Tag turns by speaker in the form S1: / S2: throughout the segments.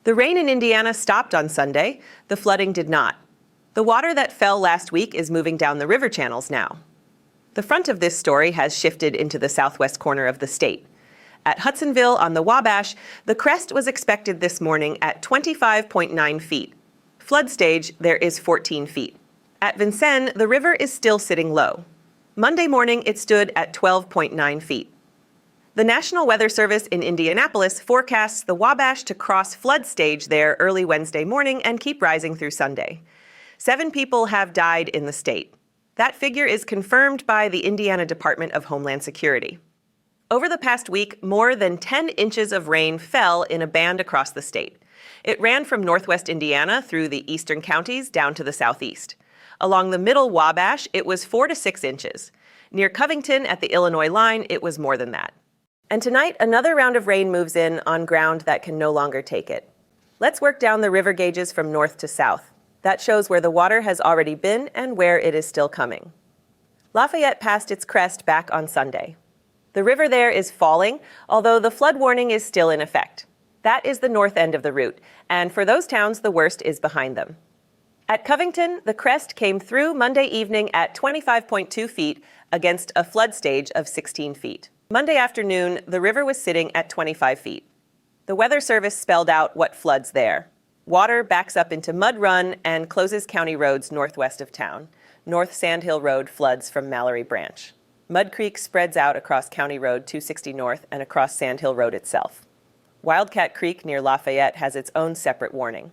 S1: The rain in Indiana stopped on Sunday. The flooding did not. The water that fell last week is moving down the river channels now. The front of this story has shifted into the southwest corner of the state. At Hudsonville on the Wabash, the crest was expected this morning at 25.9 feet. Flood stage, there is 14 feet. At Vincennes, the river is still sitting low. Monday morning, it stood at 12.9 feet. The National Weather Service in Indianapolis forecasts the Wabash to cross flood stage there early Wednesday morning and keep rising through Sunday. 7 people have died in the state. That figure is confirmed by the Indiana Department of Homeland Security. Over the past week, more than 10 inches of rain fell in a band across the state. It ran from northwest Indiana through the eastern counties down to the southeast. Along the middle Wabash, it was 4 to 6 inches. Near Covington at the Illinois line, it was more than that. And tonight, another round of rain moves in on ground that can no longer take it. Let's work down the river gauges from north to south. That shows where the water has already been and where it is still coming. Lafayette passed its crest back on Sunday. The river there is falling, although the flood warning is still in effect. That is the north end of the route, and for those towns, the worst is behind them. At Covington, the crest came through Monday evening at 25.2 feet against a flood stage of 16 feet. Monday afternoon, the river was sitting at 25 feet. The Weather Service spelled out what floods there. Water backs up into Mud Run and closes county roads northwest of town. North Sand Hill Road floods from Mallory Branch. Mud Creek spreads out across County Road 260 North and across Sand Hill Road itself. Wildcat Creek near Lafayette has its own separate warning.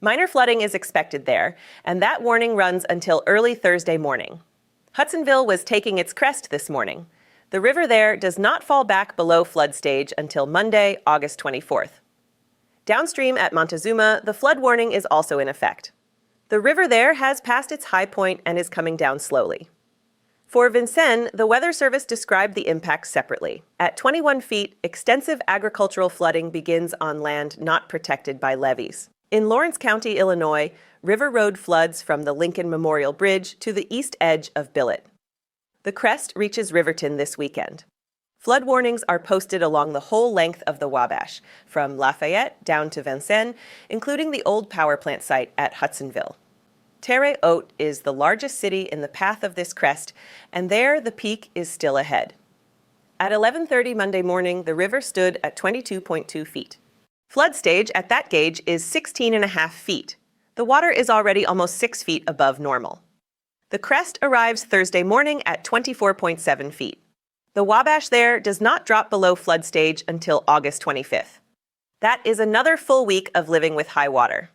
S1: Minor flooding is expected there, and that warning runs until early Thursday morning. Hudsonville was taking its crest this morning. The river there does not fall back below flood stage until Monday, August 24th. Downstream at Montezuma, the flood warning is also in effect. The river there has passed its high point and is coming down slowly. For Vincennes, the Weather Service described the impacts separately. At 21 feet, extensive agricultural flooding begins on land not protected by levees. In Lawrence County, Illinois, River Road floods from the Lincoln Memorial Bridge to the east edge of Billet. The crest reaches Riverton this weekend. Flood warnings are posted along the whole length of the Wabash, from Lafayette down to Vincennes, including the old power plant site at Hudsonville. Terre Haute is the largest city in the path of this crest, and there the peak is still ahead. At 11:30 Monday morning, the river stood at 22.2 feet. Flood stage at that gauge is 16.5 feet. The water is already almost 6 feet above normal. The crest arrives Thursday morning at 24.7 feet. The Wabash there does not drop below flood stage until August 25th. That is another full week of living with high water.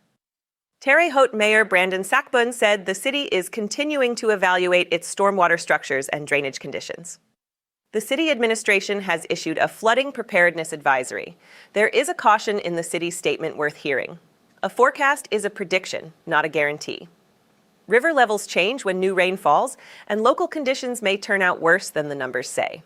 S1: Terre Haute Mayor Brandon Sackbun said the city is continuing to evaluate its stormwater structures and drainage conditions. The city administration has issued a flooding preparedness advisory. There is a caution in the city's statement worth hearing. A forecast is a prediction, not a guarantee. River levels change when new rain falls, and local conditions may turn out worse than the numbers say.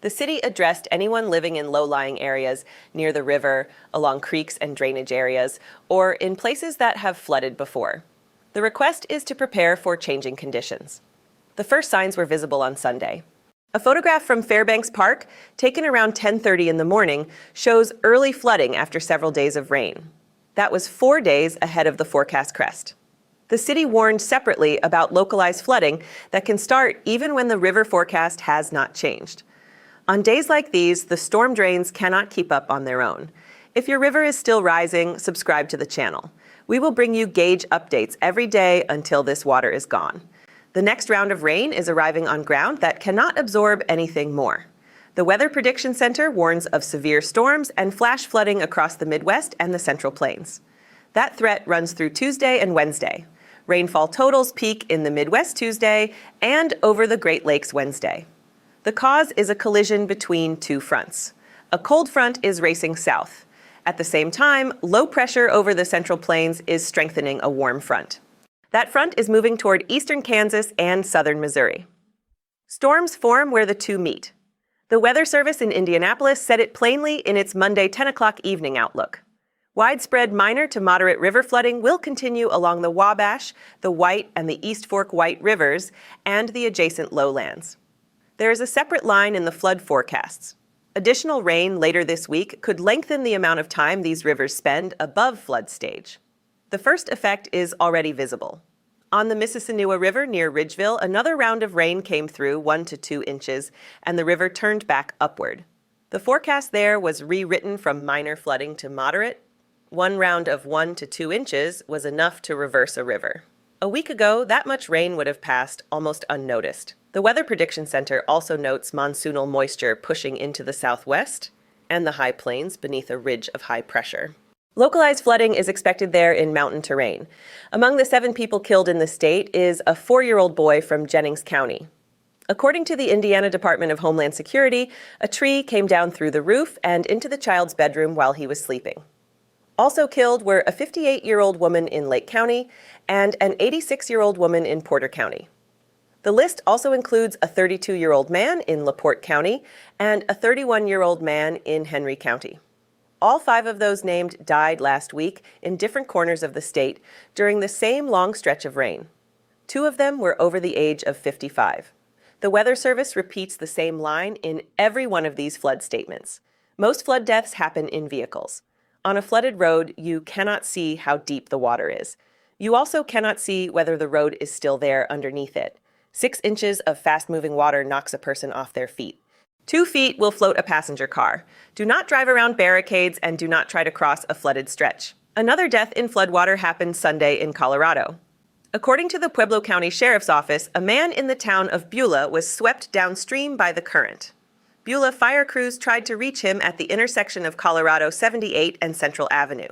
S1: The city addressed anyone living in low-lying areas near the river, along creeks and drainage areas, or in places that have flooded before. The request is to prepare for changing conditions. The first signs were visible on Sunday. A photograph from Fairbanks Park, taken around 10:30 in the morning, shows early flooding after several days of rain. That was 4 days ahead of the forecast crest. The city warned separately about localized flooding that can start even when the river forecast has not changed. On days like these, the storm drains cannot keep up on their own. If your river is still rising, subscribe to the channel. We will bring you gauge updates every day until this water is gone. The next round of rain is arriving on ground that cannot absorb anything more. The Weather Prediction Center warns of severe storms and flash flooding across the Midwest and the Central Plains. That threat runs through Tuesday and Wednesday. Rainfall totals peak in the Midwest Tuesday and over the Great Lakes Wednesday. The cause is a collision between two fronts. A cold front is racing south. At the same time, low pressure over the Central Plains is strengthening a warm front. That front is moving toward eastern Kansas and southern Missouri. Storms form where the two meet. The Weather Service in Indianapolis said it plainly in its Monday 10 o'clock evening outlook. Widespread minor to moderate river flooding will continue along the Wabash, the White, and the East Fork White rivers, and the adjacent lowlands. There is a separate line in the flood forecasts. Additional rain later this week could lengthen the amount of time these rivers spend above flood stage. The first effect is already visible. On the Mississippi River near Ridgeville, another round of rain came through 1 to 2 inches, and the river turned back upward. The forecast there was rewritten from minor flooding to moderate. One round of 1 to 2 inches was enough to reverse a river. A week ago, that much rain would have passed almost unnoticed. The Weather Prediction Center also notes monsoonal moisture pushing into the southwest and the high plains beneath a ridge of high pressure. Localized flooding is expected there in mountain terrain. Among the 7 people killed in the state is a 4-year-old boy from Jennings County. According to the Indiana Department of Homeland Security, a tree came down through the roof and into the child's bedroom while he was sleeping. Also killed were a 58-year-old woman in Lake County and an 86-year-old woman in Porter County. The list also includes a 32-year-old man in LaPorte County and a 31-year-old man in Henry County. All 5 of those named died last week in different corners of the state during the same long stretch of rain. 2 of them were over the age of 55. The Weather Service repeats the same line in every one of these flood statements. Most flood deaths happen in vehicles. On a flooded road, you cannot see how deep the water is. You also cannot see whether the road is still there underneath it. 6 inches of fast-moving water knocks a person off their feet. 2 feet will float a passenger car. Do not drive around barricades and do not try to cross a flooded stretch. Another death in floodwater happened Sunday in Colorado. According to the Pueblo County Sheriff's Office, a man in the town of Beulah was swept downstream by the current. Beulah fire crews tried to reach him at the intersection of Colorado 78 and Central Avenue.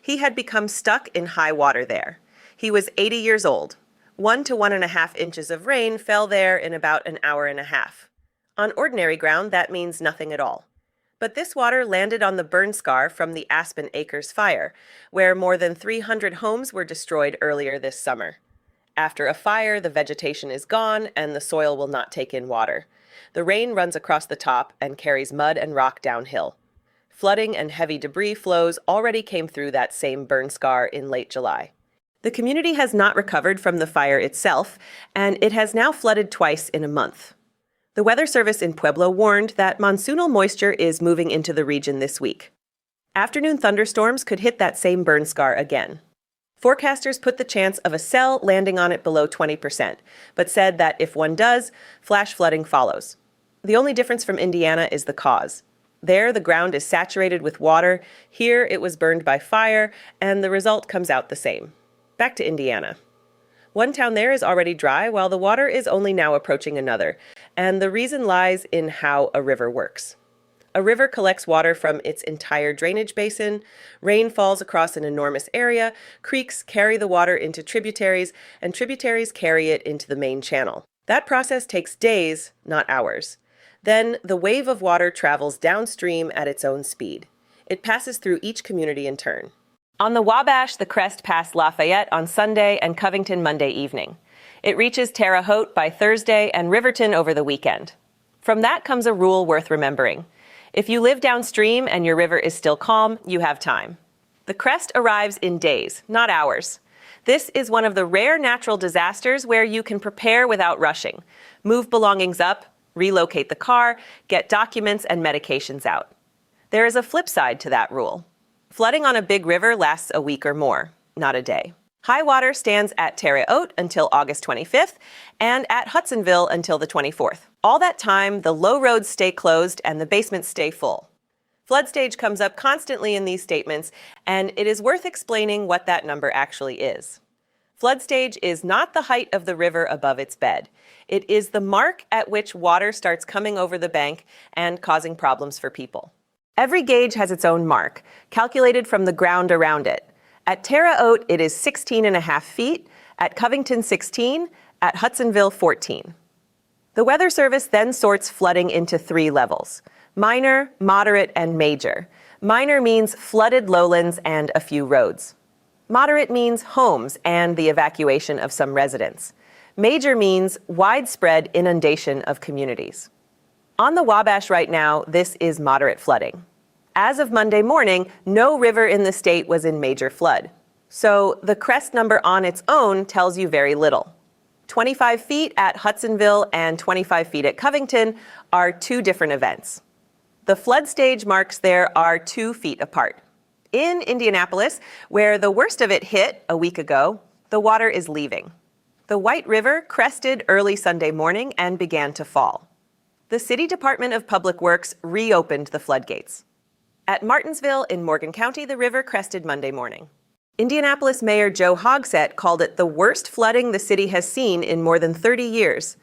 S1: He had become stuck in high water there. He was 80 years old. 1 to 1.5 inches of rain fell there in about an hour and a half. On ordinary ground, that means nothing at all. But this water landed on the burn scar from the Aspen Acres fire, where more than 300 homes were destroyed earlier this summer. After a fire, the vegetation is gone and the soil will not take in water. The rain runs across the top and carries mud and rock downhill. Flooding and heavy debris flows already came through that same burn scar in late July. The community has not recovered from the fire itself, and it has now flooded twice in a month. The Weather Service in Pueblo warned that monsoonal moisture is moving into the region this week. Afternoon thunderstorms could hit that same burn scar again. Forecasters put the chance of a cell landing on it below 20%, but said that if one does, flash flooding follows. The only difference from Indiana is the cause. There, the ground is saturated with water. Here, it was burned by fire, and the result comes out the same. Back to Indiana. One town there is already dry, while the water is only now approaching another, and the reason lies in how a river works. A river collects water from its entire drainage basin, rain falls across an enormous area, creeks carry the water into tributaries, and tributaries carry it into the main channel. That process takes days, not hours. Then, the wave of water travels downstream at its own speed. It passes through each community in turn. On the Wabash, the crest passed Lafayette on Sunday and Covington Monday evening. It reaches Terre Haute by Thursday and Riverton over the weekend. From that comes a rule worth remembering. If you live downstream and your river is still calm, you have time. The crest arrives in days, not hours. This is one of the rare natural disasters where you can prepare without rushing. Move belongings up, relocate the car, get documents and medications out. There is a flip side to that rule. Flooding on a big river lasts a week or more, not a day. High water stands at Terre Haute until August 25th and at Hudsonville until the 24th. All that time, the low roads stay closed and the basements stay full. Flood stage comes up constantly in these statements, and it is worth explaining what that number actually is. Flood stage is not the height of the river above its bed. It is the mark at which water starts coming over the bank and causing problems for people. Every gauge has its own mark, calculated from the ground around it. At Terre Haute, it is 16.5 feet, at Covington 16, at Hudsonville 14. The Weather Service then sorts flooding into 3 levels: minor, moderate, and major. Minor means flooded lowlands and a few roads. Moderate means homes and the evacuation of some residents. Major means widespread inundation of communities. On the Wabash right now, this is moderate flooding. As of Monday morning, no river in the state was in major flood. So the crest number on its own tells you very little. 25 feet at Hudsonville and 25 feet at Covington are 2 different events. The flood stage marks there are 2 feet apart. In Indianapolis, where the worst of it hit a week ago, the water is leaving. The White River crested early Sunday morning and began to fall. The City Department of Public Works reopened the floodgates. At Martinsville in Morgan County, the river crested Monday morning. Indianapolis Mayor Joe Hogsett called it the worst flooding the city has seen in more than 30 years.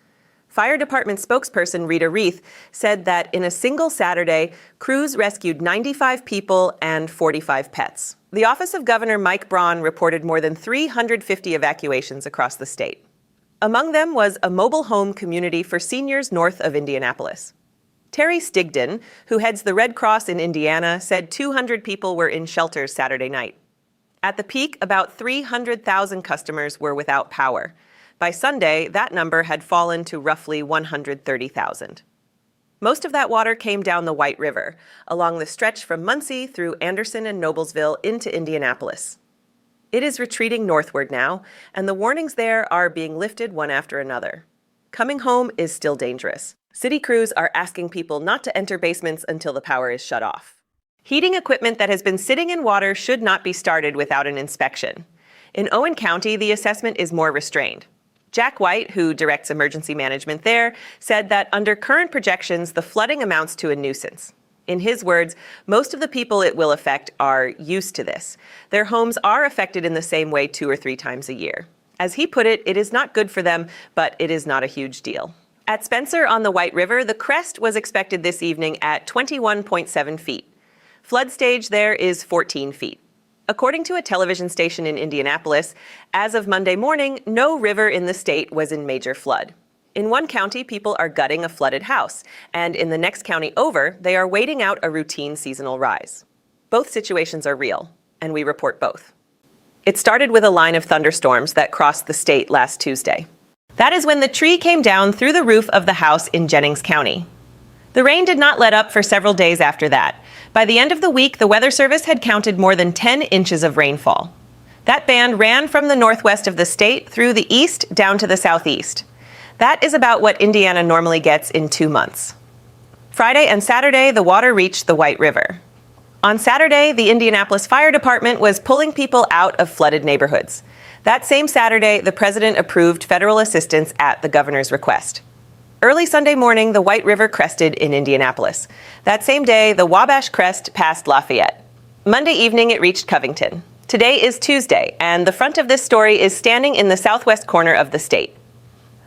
S1: Fire Department spokesperson Rita Reith said that in a single Saturday, crews rescued 95 people and 45 pets. The Office of Governor Mike Braun reported more than 350 evacuations across the state. Among them was a mobile home community for seniors north of Indianapolis. Terry Stigdon, who heads the Red Cross in Indiana, said 200 people were in shelters Saturday night. At the peak, about 300,000 customers were without power. By Sunday, that number had fallen to roughly 130,000. Most of that water came down the White River, along the stretch from Muncie through Anderson and Noblesville into Indianapolis. It is retreating northward now, and the warnings there are being lifted one after another. Coming home is still dangerous. City crews are asking people not to enter basements until the power is shut off. Heating equipment that has been sitting in water should not be started without an inspection. In Owen County, the assessment is more restrained. Jack White, who directs emergency management there, said that under current projections, the flooding amounts to a nuisance. In his words, most of the people it will affect are used to this. Their homes are affected in the same way 2 or 3 times a year. As he put it, it is not good for them, but it is not a huge deal. At Spencer on the White River, the crest was expected this evening at 21.7 feet. Flood stage there is 14 feet. According to a television station in Indianapolis, as of Monday morning, no river in the state was in major flood. In one county, people are gutting a flooded house, and in the next county over, they are waiting out a routine seasonal rise. Both situations are real, and we report both. It started with a line of thunderstorms that crossed the state last Tuesday. That is when the tree came down through the roof of the house in Jennings County. The rain did not let up for several days after that. By the end of the week, the Weather Service had counted more than 10 inches of rainfall. That band ran from the northwest of the state through the east down to the southeast. That is about what Indiana normally gets in 2 months. Friday and Saturday, the water reached the White River. On Saturday, the Indianapolis Fire Department was pulling people out of flooded neighborhoods. That same Saturday, the president approved federal assistance at the governor's request. Early Sunday morning, the White River crested in Indianapolis. That same day, the Wabash crest passed Lafayette. Monday evening, it reached Covington. Today is Tuesday, and the front of this story is standing in the southwest corner of the state.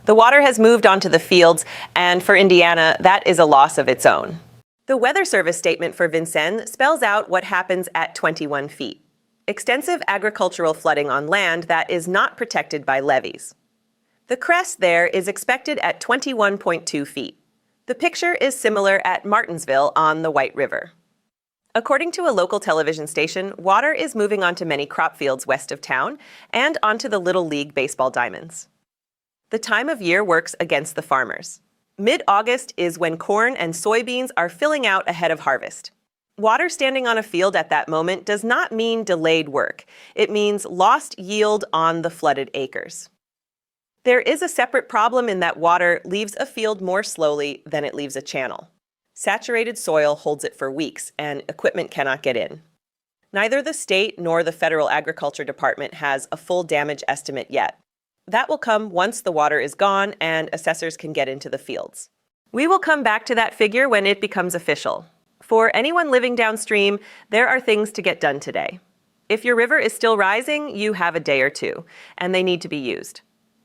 S1: The water has moved onto the fields, and for Indiana, that is a loss of its own. The Weather Service statement for Vincennes spells out what happens at 21 feet. Extensive agricultural flooding on land that is not protected by levees. The crest there is expected at 21.2 feet. The picture is similar at Martinsville on the White River. According to a local television station, water is moving onto many crop fields west of town and onto the Little League baseball diamonds. The time of year works against the farmers. Mid-August is when corn and soybeans are filling out ahead of harvest. Water standing on a field at that moment does not mean delayed work. It means lost yield on the flooded acres. There is a separate problem in that water leaves a field more slowly than it leaves a channel. Saturated soil holds it for weeks, and equipment cannot get in. Neither the state nor the Federal Agriculture Department has a full damage estimate yet. That will come once the water is gone and assessors can get into the fields. We will come back to that figure when it becomes official. For anyone living downstream, there are things to get done today. If your river is still rising, you have a day or two, and they need to be used.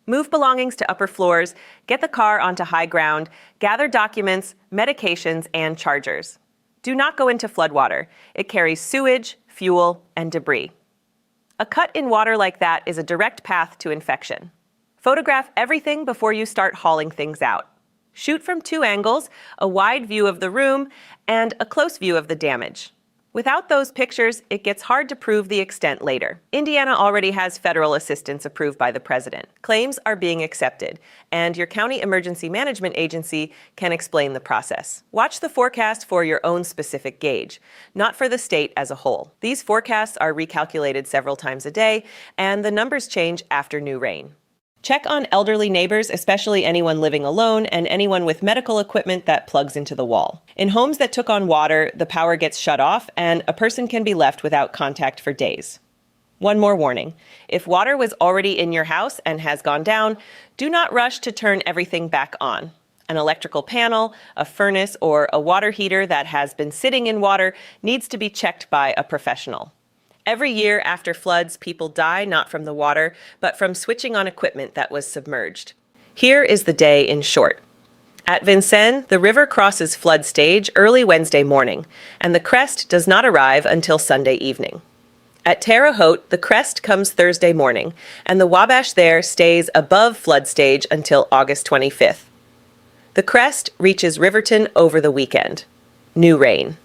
S1: Move belongings to upper floors, get the car onto high ground, gather documents, medications, and chargers. Do not go into floodwater. It carries sewage, fuel, and debris. A cut in water like that is a direct path to infection. Photograph everything before you start hauling things out. Shoot from 2 angles, a wide view of the room, and a close view of the damage. Without those pictures, it gets hard to prove the extent later. Indiana already has federal assistance approved by the president. Claims are being accepted, and your county emergency management agency can explain the process. Watch the forecast for your own specific gauge, not for the state as a whole. These forecasts are recalculated several times a day, and the numbers change after new rain. Check on elderly neighbors, especially anyone living alone and anyone with medical equipment that plugs into the wall. In homes that took on water, the power gets shut off and a person can be left without contact for days. One more warning. If water was already in your house and has gone down, do not rush to turn everything back on. An electrical panel, a furnace, or a water heater that has been sitting in water needs to be checked by a professional. Every year after floods, people die not from the water, but from switching on equipment that was submerged. Here is the day in short. At Vincennes, the river crosses flood stage early Wednesday morning, and the crest does not arrive until Sunday evening. At Terre Haute, the crest comes Thursday morning, and the Wabash there stays above flood stage until August 25th. The crest reaches Riverton over the weekend. New rain.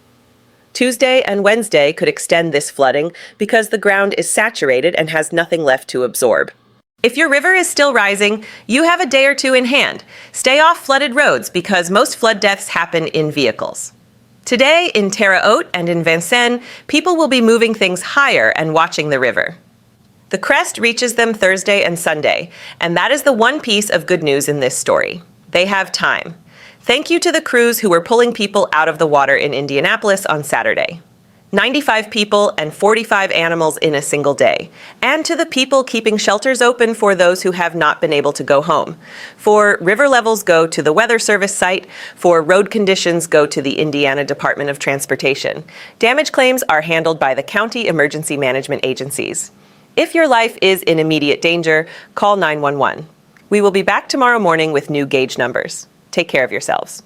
S1: Tuesday and Wednesday could extend this flooding because the ground is saturated and has nothing left to absorb. If your river is still rising, you have a day or two in hand. Stay off flooded roads because most flood deaths happen in vehicles. Today, in Terre Haute and in Vincennes, people will be moving things higher and watching the river. The crest reaches them Thursday and Sunday, and that is the one piece of good news in this story. They have time. Thank you to the crews who were pulling people out of the water in Indianapolis on Saturday. 95 people and 45 animals in a single day. And to the people keeping shelters open for those who have not been able to go home. For river levels, go to the Weather Service site. For road conditions, go to the Indiana Department of Transportation. Damage claims are handled by the county emergency management agencies. If your life is in immediate danger, call 911. We will be back tomorrow morning with new gauge numbers. Take care of yourselves.